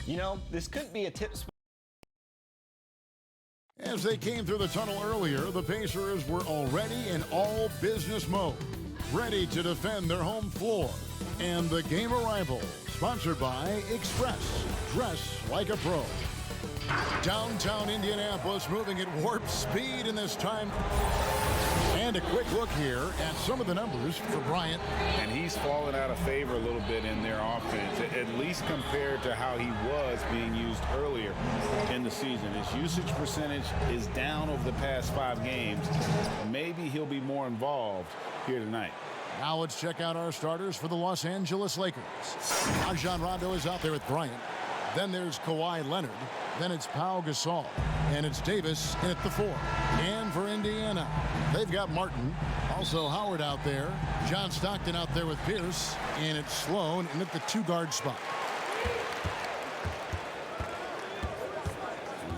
You know, this couldn't be a tip spot. As they came through the tunnel earlier, the Pacers were already in all business mode, ready to defend their home floor. And the game arrival, sponsored by Express. Dress like a pro. Downtown Indianapolis moving at warp speed in this time. And a quick look here at some of the numbers for Bryant. And he's fallen out of favor a little bit in their offense, at least compared to how he was being used earlier in the season. His usage percentage is down over the past 5 games. Maybe he'll be more involved here tonight. Now let's check out our starters for the Los Angeles Lakers. Rajon Rondo is out there with Bryant. Then there's Kawhi Leonard. Then it's Pau Gasol. And it's Davis in at the 4. And for Indiana, they've got Martin. Also Howard out there. John Stockton out there with Pierce. And it's Sloan in at the 2-guard spot.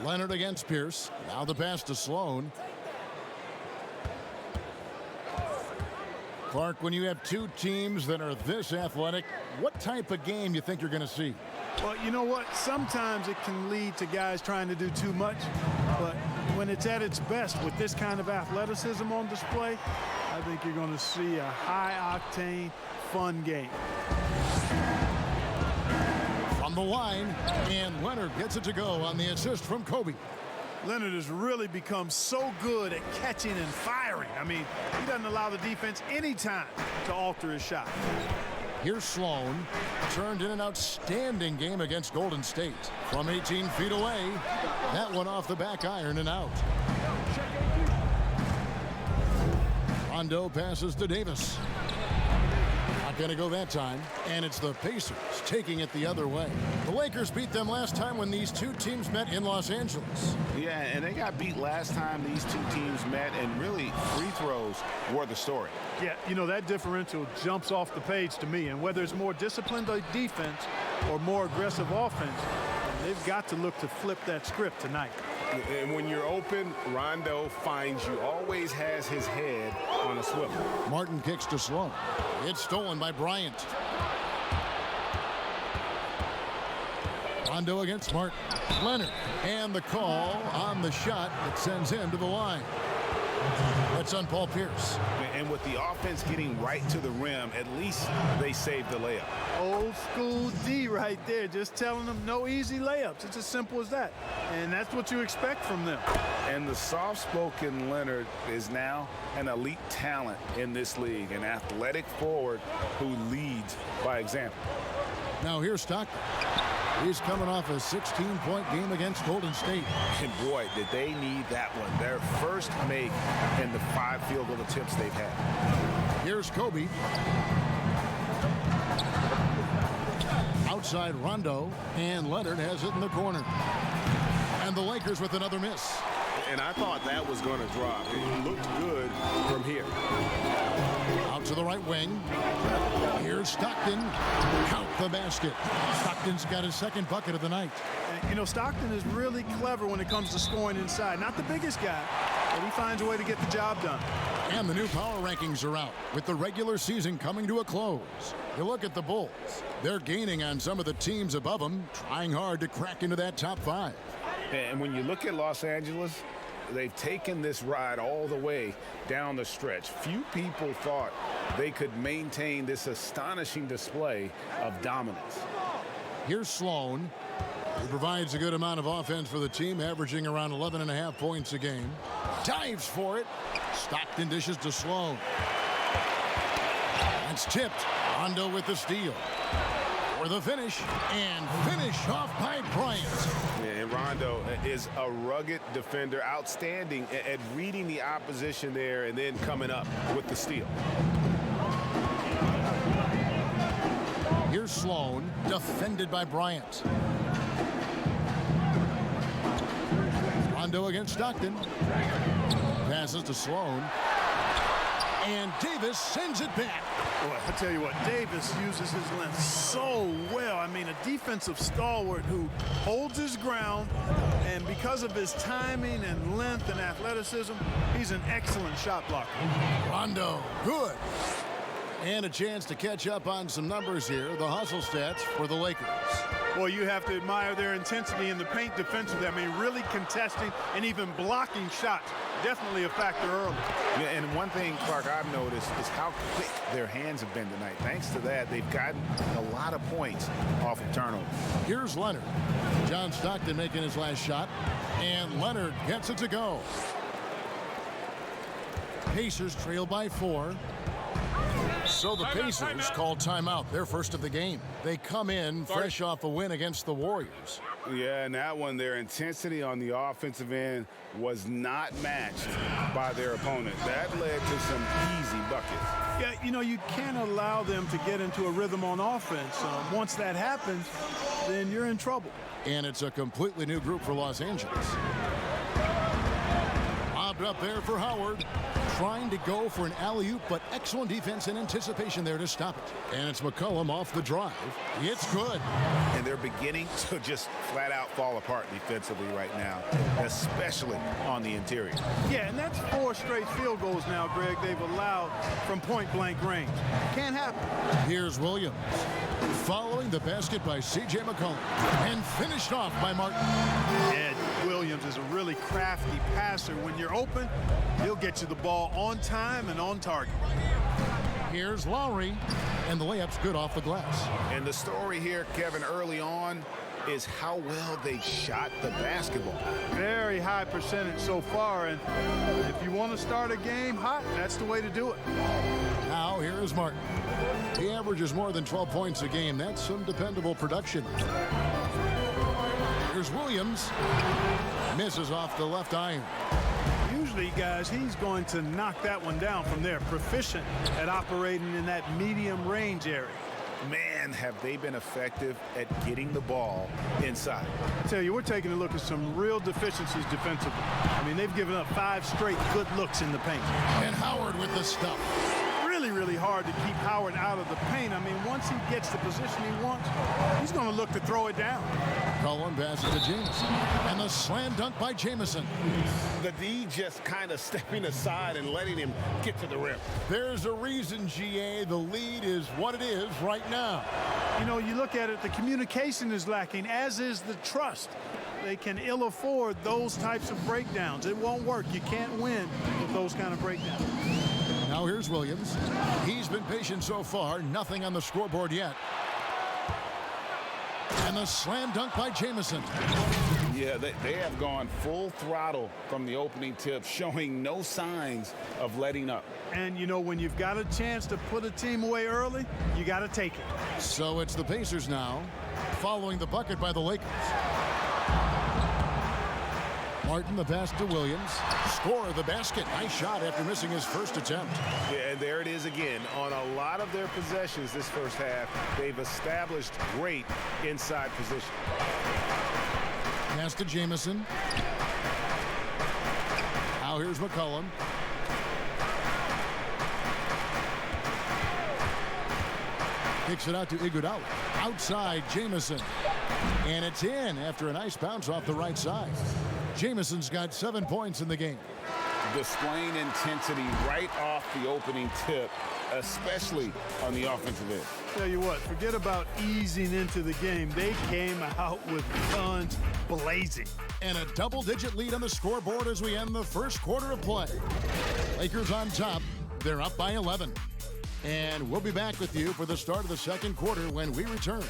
Leonard against Pierce. Now the pass to Sloan. Clark, when you have 2 teams that are this athletic, what type of game you think you're going to see? Well, you know what? Sometimes it can lead to guys trying to do too much. But when it's at its best with this kind of athleticism on display, I think you're going to see a high-octane, fun game. From the line, and Leonard gets it to go on the assist from Kobe. Leonard has really become so good at catching and firing. I mean, he doesn't allow the defense any time to alter his shot. Here's Sloan. Turned in an outstanding game against Golden State. From 18 feet away. That one off the back iron and out. Rondo passes to Davis. Not going to go that time. And it's the Pacers taking it the other way. The Lakers beat them last time when these 2 teams met in Los Angeles. Yeah, and they got beat last time these 2 teams met, and really free throws were the story. Yeah, you know, that differential jumps off the page to me. And whether it's more disciplined defense or more aggressive offense, they've got to look to flip that script tonight. And when you're open, Rondo finds you, always has his head on a swivel. Martin kicks to Sloan. It's stolen by Bryant. Rondo against Martin. Leonard. And the call on the shot that sends him to the line. That's on Paul Pierce. And with the offense getting right to the rim, at least they saved the layup. Old school D right there, just telling them no easy layups. It's as simple as that. And that's what you expect from them. And the soft-spoken Leonard is now an elite talent in this league, an athletic forward who leads by example. Now here's Stockton. He's coming off a 16-point game against Golden State. And boy, did they need that one. Their first make in the 5 field goal attempts they've had. Here's Kobe. Outside Rondo, and Leonard has it in the corner. And the Lakers with another miss. And I thought that was going to drop. It looked good from here. Out to the right wing. Here's Stockton. Count the basket. Stockton's got his 2nd bucket of the night. And, you know, Stockton is really clever when it comes to scoring inside. Not the biggest guy, but he finds a way to get the job done. And the new power rankings are out, with the regular season coming to a close. You look at the Bulls. They're gaining on some of the teams above them, trying hard to crack into that top 5. And when you look at Los Angeles, they've taken this ride all the way down the stretch. Few people thought they could maintain this astonishing display of dominance. Here's Sloan. He provides a good amount of offense for the team, averaging around 11.5 points a game. Dives for it. Stockton dishes to Sloan. That's tipped. Rondo with the steal. For the finish, and finish off by Bryant. Yeah, and Rondo is a rugged defender, outstanding at reading the opposition there and then coming up with the steal. Here's Sloan, defended by Bryant. Rondo against Stockton. Passes to Sloan. And Davis sends it back. Boy, I tell you what, Davis uses his length so well. I mean, a defensive stalwart who holds his ground, and because of his timing and length and athleticism, he's an excellent shot blocker. Rondo, good. And a chance to catch up on some numbers here. The hustle stats for the Lakers. Well, you have to admire their intensity in the paint defensively. I mean, really contesting and even blocking shots. Definitely a factor early. Yeah, and one thing, Clark, I've noticed is how quick their hands have been tonight. Thanks to that, they've gotten a lot of points off of turnovers. Here's Leonard. John Stockton making his last shot. And Leonard gets it to go. Pacers trail by 4. So the Pacers call timeout, their first of the game. They come in fresh off a win against the Warriors. Yeah, and that one, their intensity on the offensive end was not matched by their opponent. That led to some easy buckets. Yeah, you know, you can't allow them to get into a rhythm on offense. Once that happens, then you're in trouble. And it's a completely new group for Los Angeles. Lobbed up there for Howard. Trying to go for an alley-oop, but excellent defense and anticipation there to stop it. And it's McCollum off the drive. It's good. And they're beginning to just flat-out fall apart defensively right now, especially on the interior. Yeah, and that's 4 straight field goals now, Greg, they've allowed from point-blank range. Can't happen. Here's Williams. Following the basket by C.J. McCollum. And finished off by Martin. Ed Williams is a really crafty passer. When you're open, he'll get you the ball on time and on target. Here's Lowry, and the layup's good off the glass. And the story here, Kevin, early on is how well they shot the basketball. Very high percentage so far, and if you want to start a game hot, that's the way to do it. Now here is Martin. He averages more than 12 points a game. That's some dependable production. Here's Williams. Misses off the left iron. Usually, guys, he's going to knock that one down from there. Proficient at operating in that medium range area. Man, have they been effective at getting the ball inside. I tell you, we're taking a look at some real deficiencies defensively. I mean, they've given up 5 straight good looks in the paint. And Howard with the stuff. Really hard to keep Howard out of the paint. I mean, once he gets the position he wants, he's going to look to throw it down. Cullen passes to Jamison. And the slam dunk by Jamison. The D just kind of stepping aside and letting him get to the rim. There's a reason, GA, the lead is what it is right now. You know, you look at it, the communication is lacking, as is the trust. They can ill afford those types of breakdowns. It won't work. You can't win with those kind of breakdowns. Now here's Williams. He's been patient so far. Nothing on the scoreboard yet. And the slam dunk by Jamison. Yeah, they have gone full throttle from the opening tip, showing no signs of letting up. And, you know, when you've got a chance to put a team away early, you got to take it. So it's the Pacers now, following the bucket by the Lakers. Martin, the pass to Williams. Score the basket. Nice shot after missing his first attempt. Yeah, and there it is again. On a lot of their possessions this first half, they've established great inside position. Pass to Jamison. Now here's McCollum. Kicks it out to Iguodala. Outside, Jamison. And it's in after a nice bounce off the right side. Jamison's got 7 points in the game. Displaying intensity right off the opening tip, especially on the offensive end. Tell you what, forget about easing into the game. They came out with guns blazing. And a double-digit lead on the scoreboard as we end the first quarter of play. Lakers on top. They're up by 11. And we'll be back with you for the start of the second quarter when we return.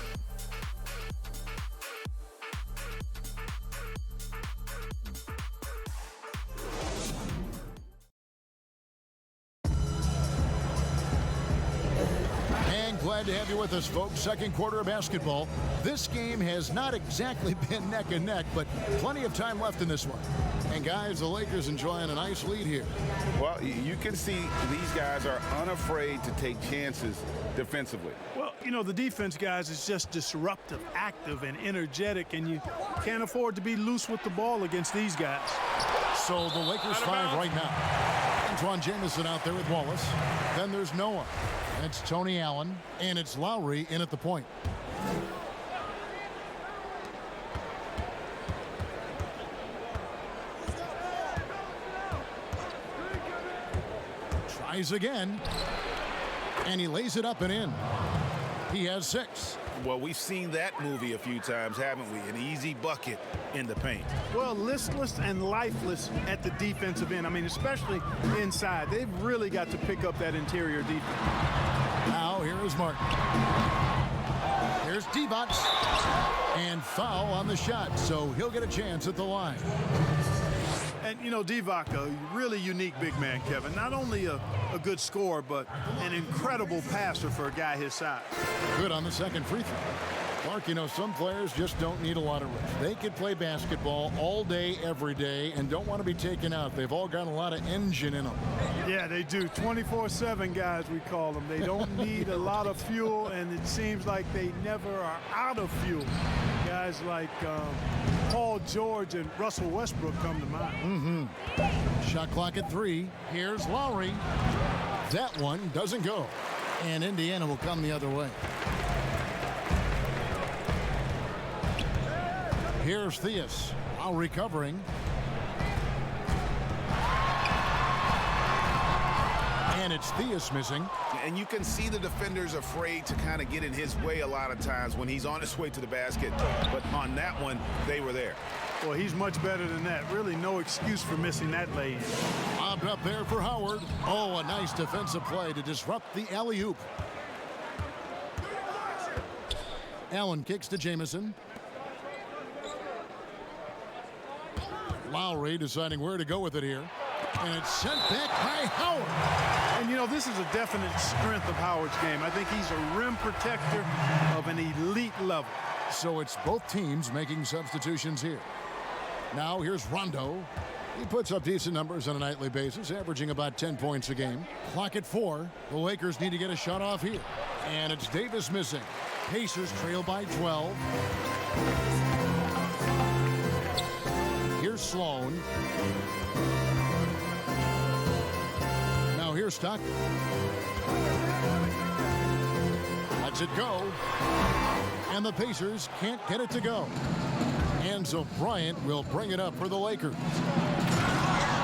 Glad to have you with us, folks. Second quarter of basketball. This game has not exactly been neck and neck, but plenty of time left in this one. And guys, the Lakers enjoying a nice lead here. Well, you can see these guys are unafraid to take chances defensively. Well, you know, the defense, guys, is just disruptive, active, and energetic, and you can't afford to be loose with the ball against these guys. So the Lakers 5 right now. Antoine Jamison out there with Wallace. Then there's Noah. That's Tony Allen, and it's Lowry in at the point. Tries again. And he lays it up and in. He has 6. Well, we've seen that movie a few times, haven't we? An easy bucket in the paint. Well, listless and lifeless at the defensive end. I mean, especially inside. They've really got to pick up that interior defense. Now, here is Martin. Here's Divac. And foul on the shot, so he'll get a chance at the line. And, you know, Divac, a really unique big man, Kevin. Not only a good scorer, but an incredible passer for a guy his size. Good on the second free throw. Mark, you know, some players just don't need a lot of rest. They could play basketball all day, every day, and don't want to be taken out. They've all got a lot of engine in them. Yeah, they do. 24/7 guys, we call them. They don't need a lot of fuel, and it seems like they never are out of fuel. Guys like Paul George and Russell Westbrook come to mind. Shot clock at 3. Here's Lowry. That one doesn't go. And Indiana will come the other way. Here's Theus. Lowry covering. And it's Theus missing. And you can see the defenders afraid to kind of get in his way a lot of times when he's on his way to the basket. But on that one, they were there. Well, he's much better than that. Really no excuse for missing that lane. Lobbed up there for Howard. Oh, a nice defensive play to disrupt the alley-oop. Allen kicks to Jamison. Lowry deciding where to go with it here. And it's sent back by Howard. And, you know, this is a definite strength of Howard's game. I think he's a rim protector of an elite level. So it's both teams making substitutions here. Now here's Rondo. He puts up decent numbers on a nightly basis, averaging about 10 points a game. Clock at 4. The Lakers need to get a shot off here. And it's Davis missing. Pacers trail by 12. Here's Sloan. Now here's Stockton. Lets it go. And the Pacers can't get it to go. And so Bryant will bring it up for the Lakers.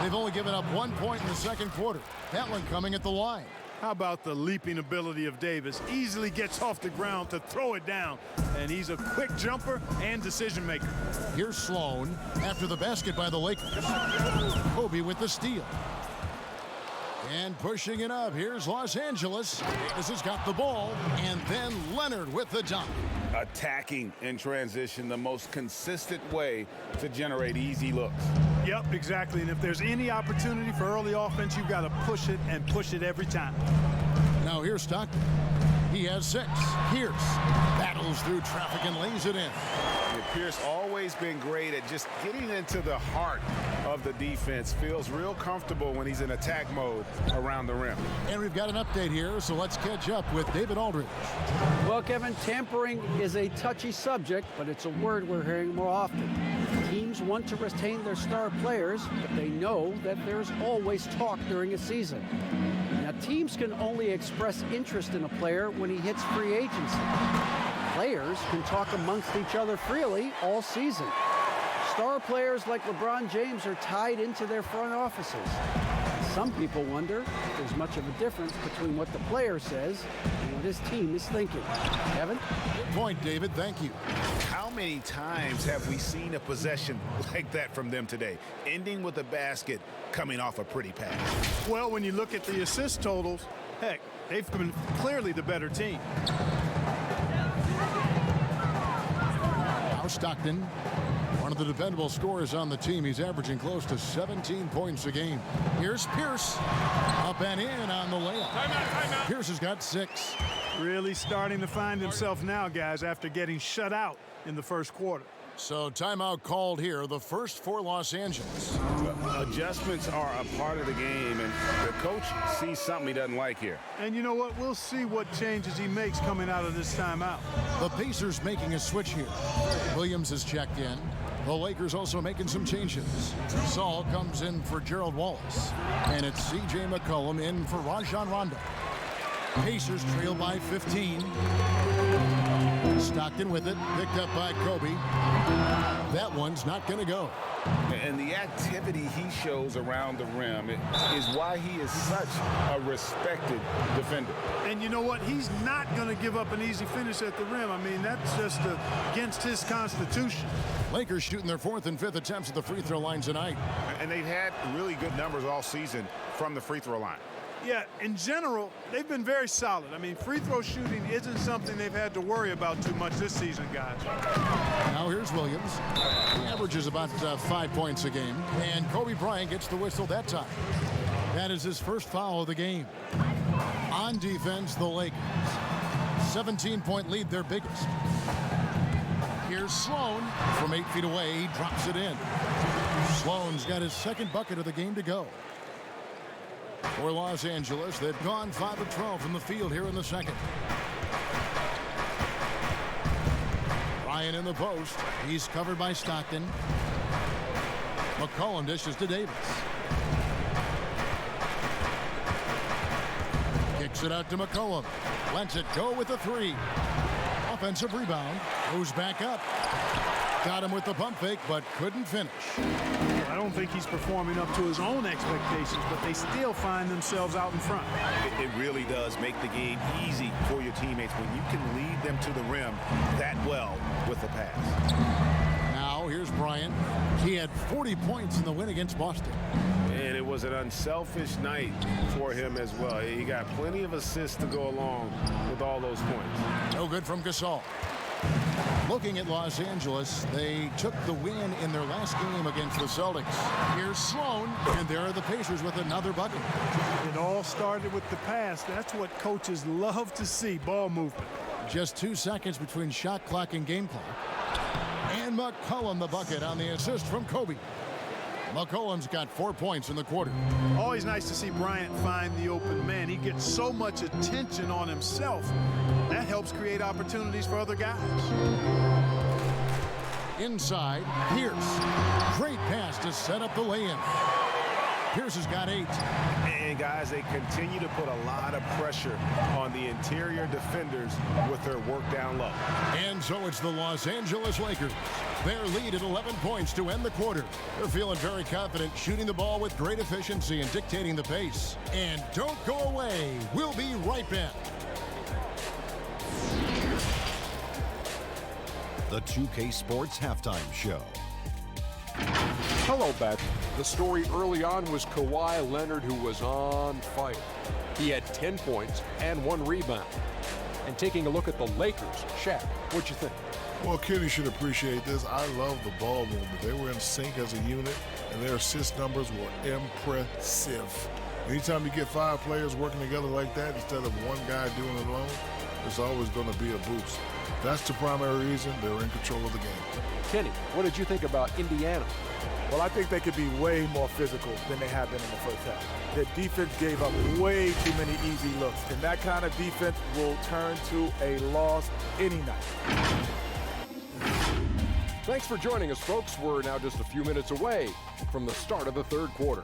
They've only given up 1 point in the second quarter. That one coming at the line. How about the leaping ability of Davis? Easily gets off the ground to throw it down. And he's a quick jumper and decision maker. Here's Sloan after the basket by the Lakers. Kobe with the steal. And pushing it up. Here's Los Angeles. Davis has got the ball. And then Leonard with the dunk. Attacking in transition, the most consistent way to generate easy looks. Yep, exactly. And if there's any opportunity for early offense, you've got to push it and push it every time. Now here's Stockton. He has 6. Pierce battles through traffic and lays it in. Pierce always been great at just getting into the heart of the defense. Feels real comfortable when he's in attack mode around the rim. And we've got an update here, so let's catch up with David Aldridge. Well, Kevin, tampering is a touchy subject, but it's a word we're hearing more often. Teams want to retain their star players, but they know that there's always talk during a season. Now, teams can only express interest in a player when he hits free agency. Players can talk amongst each other freely all season. Star players like LeBron James are tied into their front offices. Some people wonder if there's much of a difference between what the player says and what his team is thinking. Kevin? Good point, David. Thank you. How many times have we seen a possession like that from them today, ending with a basket coming off a pretty pass? Well, when you look at the assist totals, heck, they've been clearly the better team. Now Stockton, one of the dependable scorers on the team. He's averaging close to 17 points a game. Here's Pierce. Up and in on the layup. Timeout. Pierce has got 6. Really starting to find himself now, guys, after getting shut out in the first quarter. So timeout called here, the first for Los Angeles. Adjustments are a part of the game, and the coach sees something he doesn't like here. And you know what? We'll see what changes he makes coming out of this timeout. The Pacers making a switch here. Williams has checked in. The Lakers also making some changes. Saul comes in for Gerald Wallace. And it's C.J. McCollum in for Rajon Rondo. Pacers trail by 15. Stockton with it, picked up by Kobe. That one's not going to go. And the activity he shows around the rim is why he is such a respected defender. And you know what? He's not going to give up an easy finish at the rim. I mean, that's just against his constitution. Lakers shooting their 4th and 5th attempts at the free throw line tonight. And they've had really good numbers all season from the free throw line. Yeah, in general, they've been very solid. I mean, free throw shooting isn't something they've had to worry about too much this season, guys. Now here's Williams. He averages about 5 points a game. And Kobe Bryant gets the whistle that time. That is his first foul of the game. On defense, the Lakers. 17-point lead, their biggest. Here's Sloan from 8 feet away. He drops it in. Sloan's got his 2nd bucket of the game to go. For Los Angeles, they've gone 5 of 12 from the field here in the 2nd. Ryan in the post. He's covered by Stockton. McCollum dishes to Davis. Kicks it out to McCollum. Lets it go with the 3. Offensive rebound. Goes back up. Got him with the pump fake, but couldn't finish. I don't think he's performing up to his own expectations, but they still find themselves out in front. It really does make the game easy for your teammates when you can lead them to the rim that well with the pass. Now here's Bryant. He had 40 points in the win against Boston. And it was an unselfish night for him as well. He got plenty of assists to go along with all those points. No good from Gasol. Looking at Los Angeles, they took the win in their last game against the Celtics. Here's Sloan, and there are the Pacers with another bucket. It all started with the pass. That's what coaches love to see, ball movement. Just 2 seconds between shot clock and game clock. And McCollum the bucket on the assist from Kobe. McCollum's got 4 points in the quarter. Always nice to see Bryant find the open man. He gets so much attention on himself. That helps create opportunities for other guys. Inside, Pierce. Great pass to set up the lay-in. Pierce has got 8. And guys, they continue to put a lot of pressure on the interior defenders with their work down low. And so it's the Los Angeles Lakers. Their lead at 11 points to end the quarter. They're feeling very confident, shooting the ball with great efficiency and dictating the pace. And don't go away. We'll be right back. The 2K Sports Halftime Show. Hello, Beth. The story early on was Kawhi Leonard, who was on fire. He had 10 points and 1 rebound. And taking a look at the Lakers, Shaq, what'd you think? Well, Kenny should appreciate this. I love the ball movement. They were in sync as a unit, and their assist numbers were impressive. Anytime you get 5 players working together like that instead of one guy doing it alone, it's always going to be a boost. That's the primary reason they're in control of the game. Kenny, what did you think about Indiana? Well, I think they could be way more physical than they have been in the first half. Their defense gave up way too many easy looks, and that kind of defense will turn to a loss any night. Thanks for joining us, folks. We're now just a few minutes away from the start of the 3rd quarter.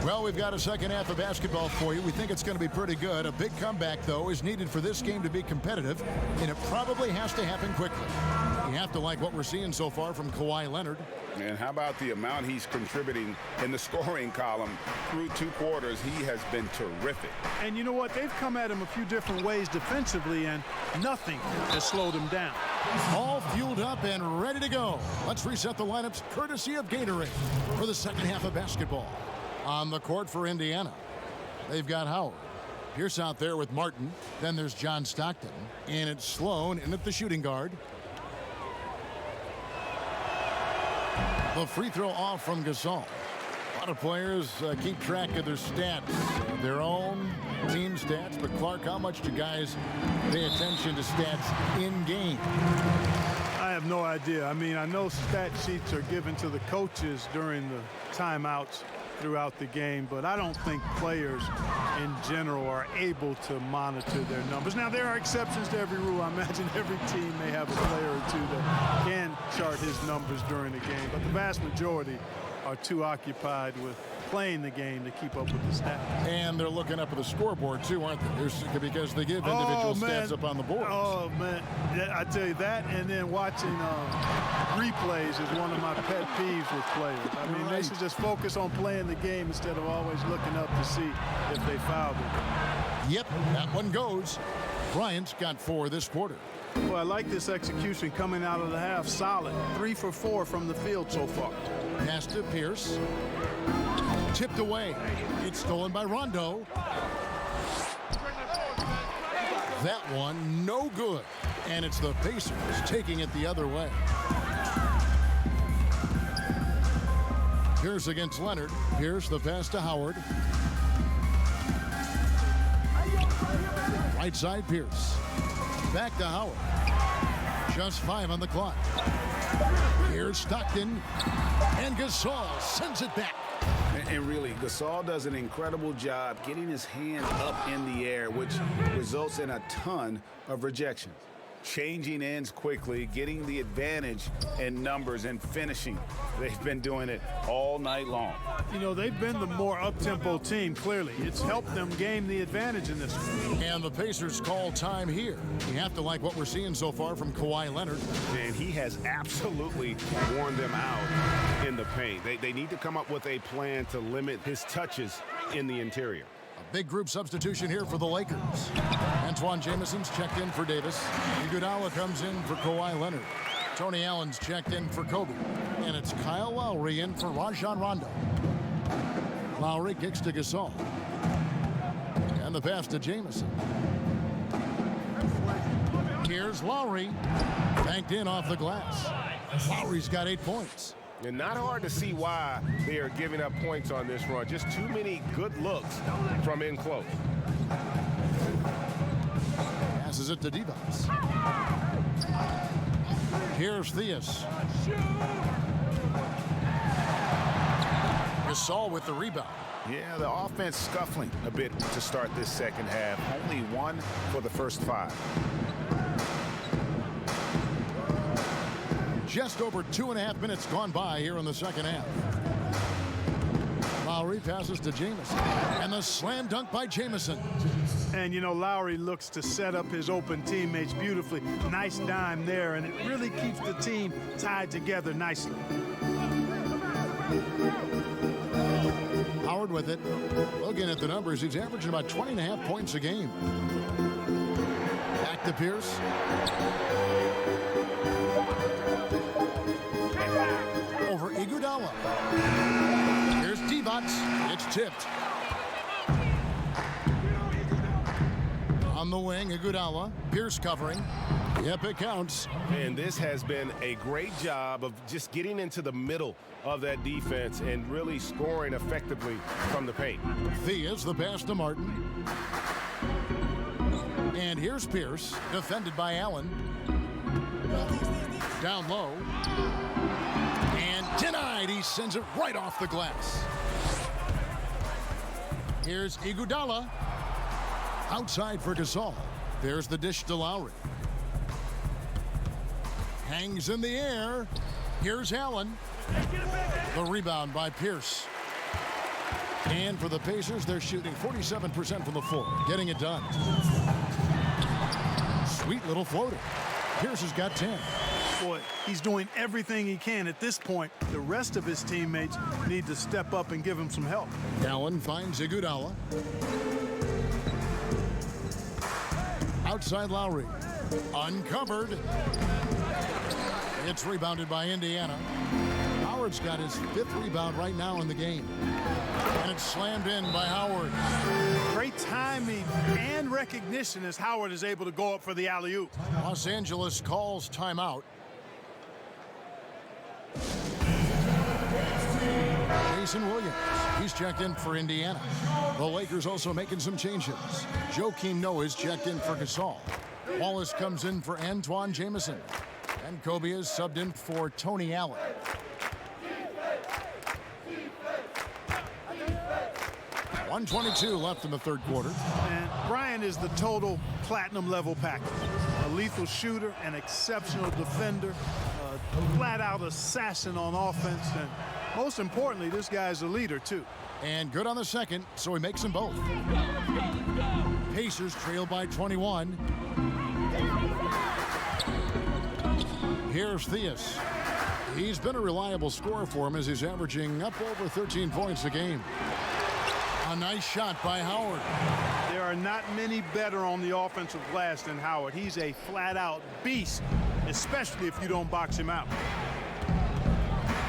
Well, we've got a second half of basketball for you. We think it's going to be pretty good. A big comeback, though, is needed for this game to be competitive, and it probably has to happen quickly. You have to like what we're seeing so far from Kawhi Leonard. And how about the amount he's contributing in the scoring column through 2 quarters? He has been terrific. And you know what? They've come at him a few different ways defensively, and nothing has slowed him down. All fueled up and ready to go. Let's reset the lineups courtesy of Gatorade for the second half of basketball. On the court for Indiana, they've got Howard. Pierce out there with Martin. Then there's John Stockton. And it's Sloan in at the shooting guard. The free throw off from Gasol. A lot of players keep track of their stats, their own team stats. But Clark, how much do guys pay attention to stats in game? I have no idea. I mean, I know stat sheets are given to the coaches during the timeouts, throughout the game, but I don't think players in general are able to monitor their numbers. Now, there are exceptions to every rule. I imagine every team may have a player or two that can chart his numbers during the game, but the vast majority are too occupied with playing the game to keep up with the stats. And they're looking up at the scoreboard too, aren't they? Because they give individual stats up on the board. Oh, man. Yeah, I tell you that, and then watching replays is one of my pet peeves with players. I mean, they should just focus on playing the game instead of always looking up to see if they fouled it. Yep, that one goes. Bryant's got 4 this quarter. Well, I like this execution coming out of the half. Solid. 3 for 4 from the field so far. Pass to Pierce. Tipped away. It's stolen by Rondo. That one, no good. And it's the Pacers taking it the other way. Pierce against Leonard. Pierce, the pass to Howard. Right side, Pierce. Back to Howard. Just 5 on the clock. Here's Stockton. And Gasol sends it back. And really, Gasol does an incredible job getting his hand up in the air, which results in a ton of rejections. Changing ends quickly, getting the advantage in numbers and finishing. They've been doing it all night long. You know, they've been the more up-tempo team, clearly. It's helped them gain the advantage in this one. And the Pacers call time here. You have to like what we're seeing so far from Kawhi Leonard. And he has absolutely worn them out in the paint. They need to come up with a plan to limit his touches in the interior. A big group substitution here for the Lakers. Antoine Jameson's checked in for Davis. Iguodala comes in for Kawhi Leonard. Tony Allen's checked in for Kobe. And it's Kyle Lowry in for Rajon Rondo. Lowry kicks to Gasol. And the pass to Jameson. Here's Lowry. Banked in off the glass. Lowry's got 8 points. And not hard to see why they are giving up points on this run. Just too many good looks from in close. Passes it to Divas. Here's Theus. Gasol with the rebound. Yeah, the offense scuffling a bit to start this second half. Only 1 for the first 5. Just over 2.5 minutes gone by here in the second half. Lowry passes to Jameson. And the slam dunk by Jameson. And, you know, Lowry looks to set up his open teammates beautifully. Nice dime there, and it really keeps the team tied together nicely. Howard with it. Looking at the numbers, he's averaging about 20.5 points a game. Back to Pierce. Over Iguodala. Here's Divac. It's tipped. On the wing, Iguodala. Pierce covering. Yep, it counts. And this has been a great job of just getting into the middle of that defense and really scoring effectively from the paint. Theus, the pass to Martin. And here's Pierce, defended by Allen. Down low. And denied. He sends it right off the glass. Here's Iguodala. Outside for Gasol. There's the dish to Lowry. Hangs in the air. Here's Allen. The rebound by Pierce. And for the Pacers, they're shooting 47% from the floor. Getting it done. Sweet little floater. Pierce has got 10. Boy, he's doing everything he can. At this point, the rest of his teammates need to step up and give him some help. Allen finds Iguodala. Outside Lowry. Uncovered. It's rebounded by Indiana. Howard's got his 5th rebound right now in the game. And it's slammed in by Howard. Great timing and recognition as Howard is able to go up for the alley-oop. Los Angeles calls timeout. Jason Williams, he's checked in for Indiana. The Lakers also making some changes. Joakim Noah is checked in for Gasol. Wallace comes in for Antoine Jamison. And Kobe is subbed in for Tony Allen. 1:22 left in the third quarter. And Bryant is the total platinum level package. A lethal shooter, an exceptional defender, a flat-out assassin on offense, and most importantly, this guy's a leader too. And good on the second, so he makes them both. Pacers trail by 21. Here's Theus. He's been a reliable scorer for him as he's averaging up over 13 points a game. A nice shot by Howard. There are not many better on the offensive glass than Howard. He's a flat-out beast, especially if you don't box him out.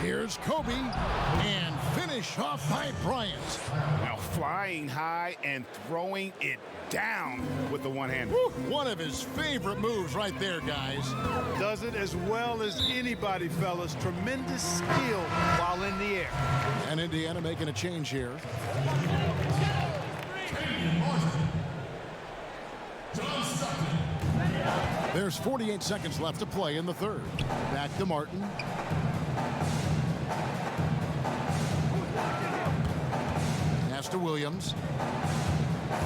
Here's Kobe, and finish off by Bryant. Now flying high and throwing it down with the one-hander. One of his favorite moves right there, guys. Does it as well as anybody, fellas. Tremendous skill while in the air. And Indiana making a change here. There's 48 seconds left to play in the third. Back to Martin. Pass to Williams.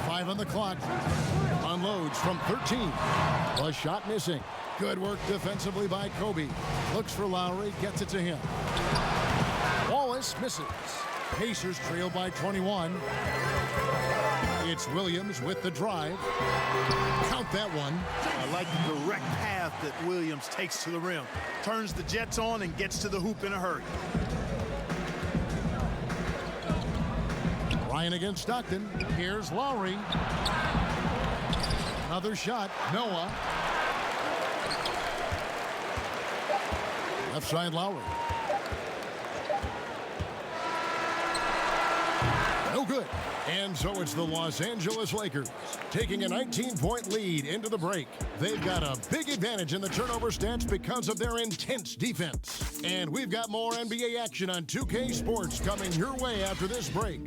5 on the clock. Unloads from 13. A shot missing. Good work defensively by Kobe. Looks for Lowry. Gets it to him. Wallace misses. Pacers trail by 21. It's Williams with the drive. Count that one. I like the direct path that Williams takes to the rim. Turns the Jets on and gets to the hoop in a hurry. Ryan against Stockton. Here's Lowry. Another shot. Noah. Left side Lowry. No good. And so it's the Los Angeles Lakers taking a 19-point lead into the break. They've got a big advantage in the turnover stats because of their intense defense. And we've got more NBA action on 2K Sports coming your way after this break.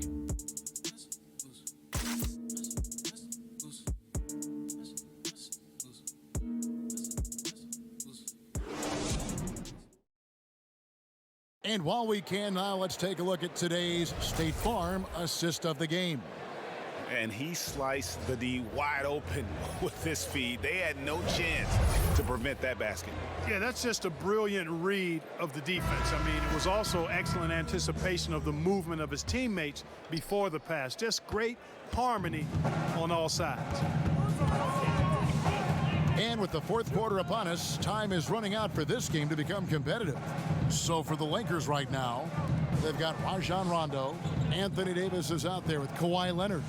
And while we can now, let's take a look at today's State Farm assist of the game. And he sliced the D wide open with this feed. They had no chance to prevent that basket. Yeah, that's just a brilliant read of the defense. I mean, it was also excellent anticipation of the movement of his teammates before the pass. Just great harmony on all sides. And with the fourth quarter upon us, time is running out for this game to become competitive. So for the Lakers right now, they've got Rajon Rondo. Anthony Davis is out there with Kawhi Leonard.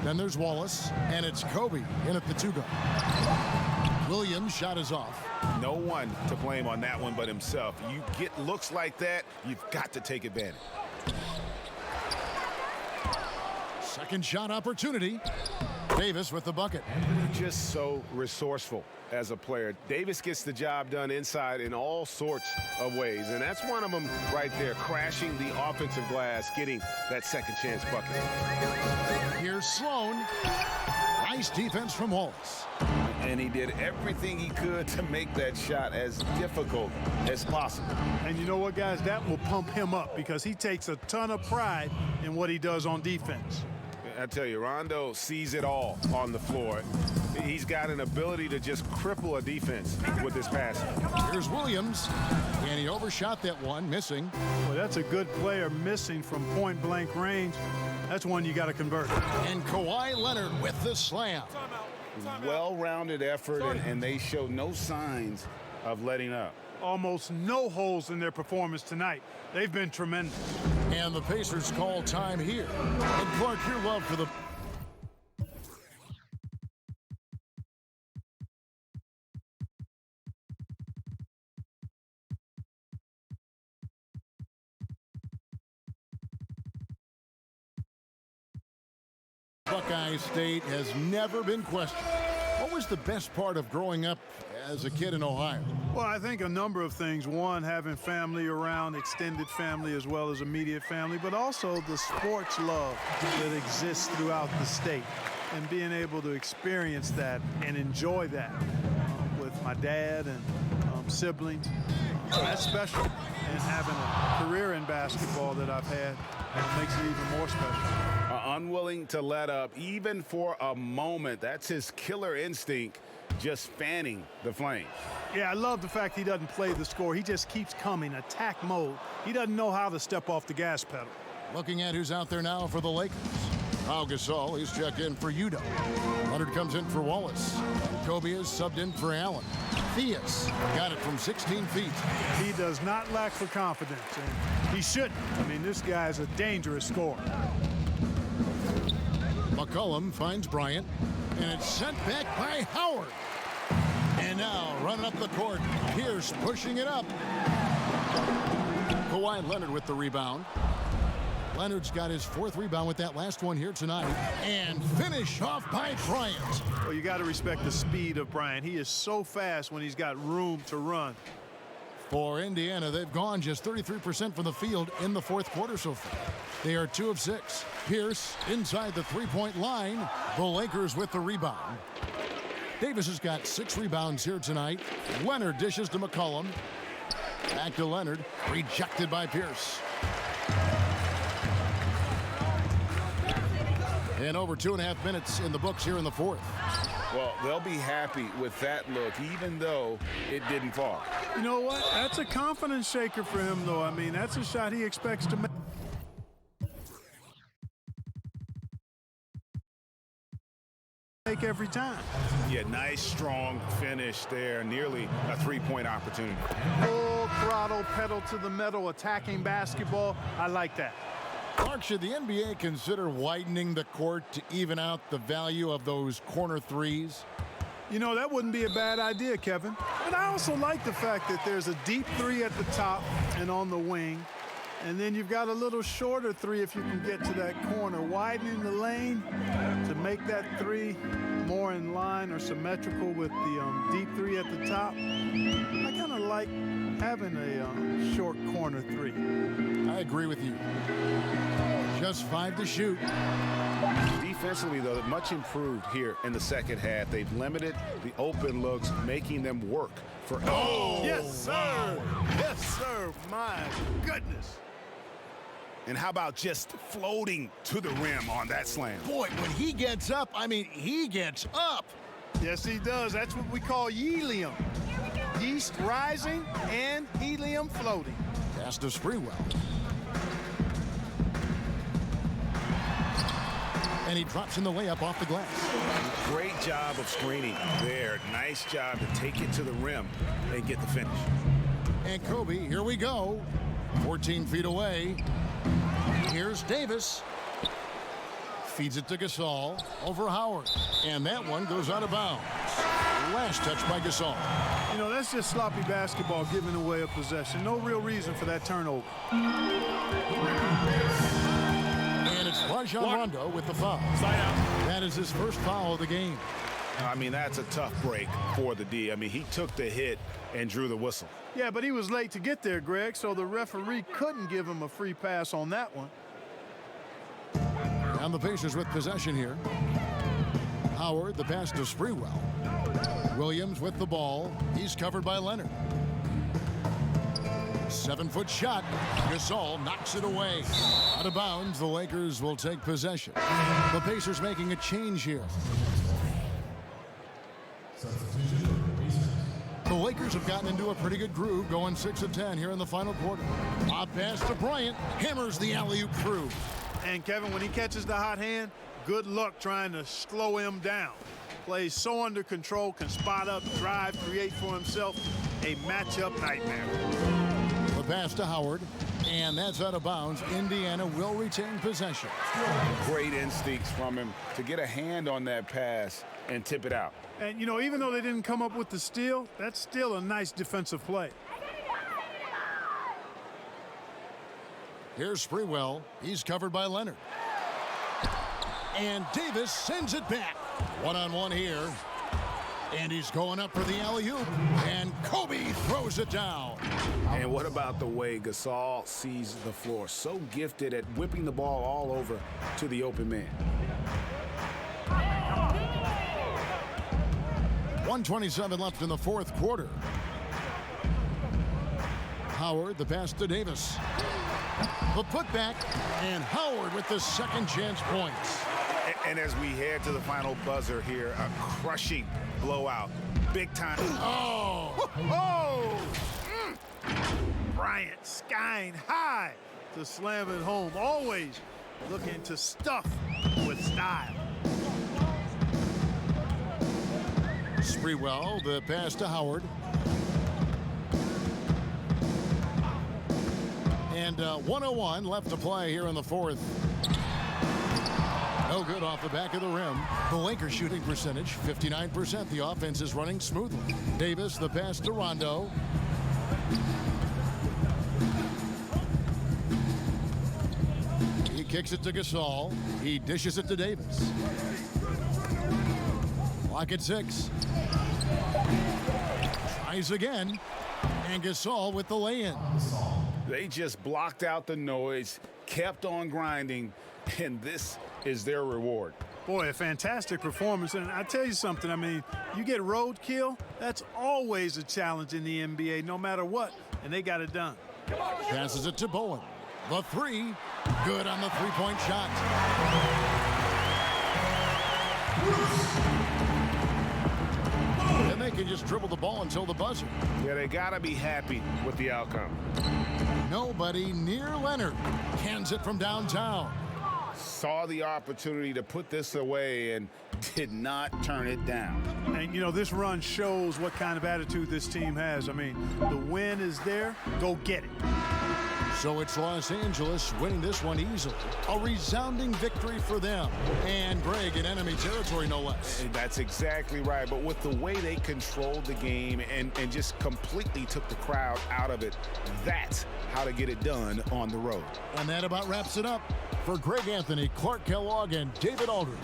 Then there's Wallace, and it's Kobe in at the two-guard. Williams' shot is off. No one to blame on that one but himself. You get looks like that, you've got to take advantage. Second shot opportunity. Davis with the bucket. Just so resourceful as a player. Davis gets the job done inside in all sorts of ways, and that's one of them right there, crashing the offensive glass, getting that second chance bucket. Here's Sloan. Nice defense from Wallace. And he did everything he could to make that shot as difficult as possible. And you know what, guys? That will pump him up because he takes a ton of pride in what he does on defense. I tell you, Rondo sees it all on the floor. He's got an ability to just cripple a defense with his passing. Here's Williams, and he overshot that one, missing. Well, that's a good player missing from point-blank range. That's one you got to convert. And Kawhi Leonard with the slam. Well-rounded effort, and they show no signs of letting up. Almost no holes in their performance tonight. They've been tremendous. And the Pacers call time here. And Clark, your love for the... Buckeye State has never been questioned. What was the best part of growing up as a kid in Ohio? Well, I think a number of things. One, having family around, extended family as well as immediate family, but also the sports love that exists throughout the state and being able to experience that and enjoy that with my dad and siblings. That's special. And having a career in basketball that I've had makes it even more special. Unwilling to let up, even for a moment. That's his killer instinct, just fanning the flames. Yeah, I love the fact he doesn't play the score. He just keeps coming, attack mode. He doesn't know how to step off the gas pedal. Looking at who's out there now for the Lakers. Pau Gasol, he's checked in for Udo. Leonard comes in for Wallace. Kobe is subbed in for Allen. Theus got it from 16 feet. He does not lack for confidence, and he shouldn't. I mean, this guy's a dangerous scorer. McCollum finds Bryant, and it's sent back by Howard. And now running up the court, Pierce pushing it up. Kawhi Leonard with the rebound. Leonard's got his 4th rebound with that last one here tonight. And finish off by Bryant. Well, you got to respect the speed of Bryant. He is so fast when he's got room to run. For Indiana, they've gone just 33% from the field in the 4th quarter so far. They are 2 of 6. Pierce inside the 3-point line. The Lakers with the rebound. Davis has got 6 rebounds here tonight. Leonard dishes to McCollum. Back to Leonard. Rejected by Pierce. And over 2.5 minutes in the books here in the 4th. Well, they'll be happy with that look, even though it didn't fall. You know what? That's a confidence shaker for him, though. I mean, that's a shot he expects to make every time. Yeah, nice, strong finish there. Nearly a 3-point opportunity. Full throttle, pedal to the metal, attacking basketball. I like that. Mark, should the NBA consider widening the court to even out the value of those corner threes? You know, that wouldn't be a bad idea, Kevin. But I also like the fact that there's a deep 3 at the top and on the wing. And then you've got a little shorter 3 if you can get to that corner. Widening the lane to make that 3 more in line or symmetrical with the deep 3 at the top. I kind of like having a short corner 3. I agree with you. Just 5 to shoot. Defensively, though, much improved here in the second half. They've limited the open looks, making them work for... Oh, yes, sir. Yes, sir. My goodness. And how about just floating to the rim on that slam? Boy, when he gets up, I mean, he gets up. Yes, he does. That's what we call helium. Yeast rising and helium floating. Pass to Sprewell. And he drops in the layup off the glass. Great job of screening there. Nice job to take it to the rim and get the finish. And Kobe, here we go. 14 feet away. Here's Davis. Feeds it to Gasol over Howard. And that one goes out of bounds. Last touch by Gasol. You know, that's just sloppy basketball giving away a possession. No real reason for that turnover. And it's Rajon Rondo with the foul. That is his first foul of the game. I mean, that's a tough break for the D. I mean, he took the hit and drew the whistle. Yeah, but he was late to get there, Greg, so the referee couldn't give him a free pass on that one. And the Pacers with possession here. Howard, the pass to Sprewell. Williams with the ball. He's covered by Leonard. 7-foot shot. Gasol knocks it away. Out of bounds, the Lakers will take possession. The Pacers making a change here. The Lakers have gotten into a pretty good groove, going 6 of 10 here in the final quarter. Hot pass to Bryant. Hammers the alley-oop through. And Kevin, when he catches the hot hand, good luck trying to slow him down. Plays so under control, can spot up, drive, create for himself. A matchup nightmare. The pass to Howard, and that's out of bounds. Indiana will retain possession. Great instincts from him to get a hand on that pass and tip it out. And, you know, even though they didn't come up with the steal, that's still a nice defensive play. Here's Sprewell. He's covered by Leonard. And Davis sends it back. One-on-one here. And he's going up for the alley-oop. And Kobe throws it down. And what about the way Gasol sees the floor? So gifted at whipping the ball all over to the open man. 1:27 left in the fourth quarter. Howard, the pass to Davis. The putback, and Howard with the second chance points. And as we head to the final buzzer here, a crushing blowout. Big time. Oh! Bryant skying high to slam it home. Always looking to stuff with style. Sprewell, the pass to Howard. And 1:01 left to play here in the fourth. No good off the back of the rim. The Lakers shooting percentage, 59%. The offense is running smoothly. Davis, the pass to Rondo. He kicks it to Gasol. He dishes it to Davis. Clock at 6. Tries again. And Gasol with the lay-ins. They just blocked out the noise, kept on grinding, and this is their reward. Boy, a fantastic performance. And I tell you something, I mean, you get roadkill, that's always a challenge in the NBA, no matter what, and they got it done. Passes it to Bowen. The three, good on the three-point shot. And they can just dribble the ball until the buzzer. Yeah, they got to be happy with the outcome. Nobody near Leonard. Cans it from downtown. Saw the opportunity to put this away and did not turn it down. And, you know, this run shows what kind of attitude this team has. I mean, the win is there. Go get it. So it's Los Angeles winning this one easily. A resounding victory for them. And Greg in enemy territory, no less. And that's exactly right. But with the way they controlled the game and just completely took the crowd out of it, that's how to get it done on the road. And that about wraps it up. For Greg Anthony, Clark Kellogg, and David Aldridge,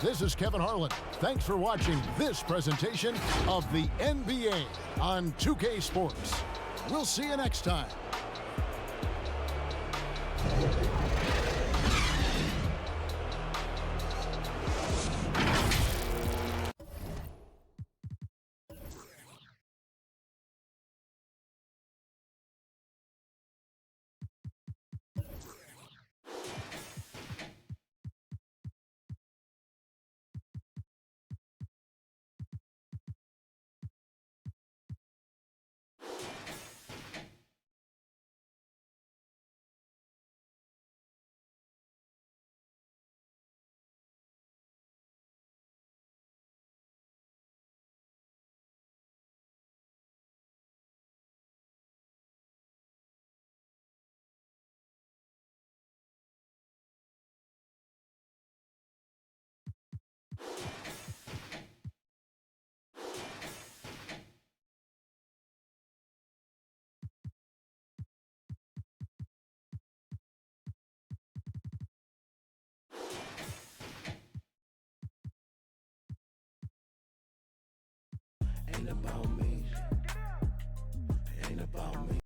this is Kevin Harlan. Thanks for watching this presentation of the NBA on 2K Sports. We'll see you next time. Ain't about me. Ain't about me.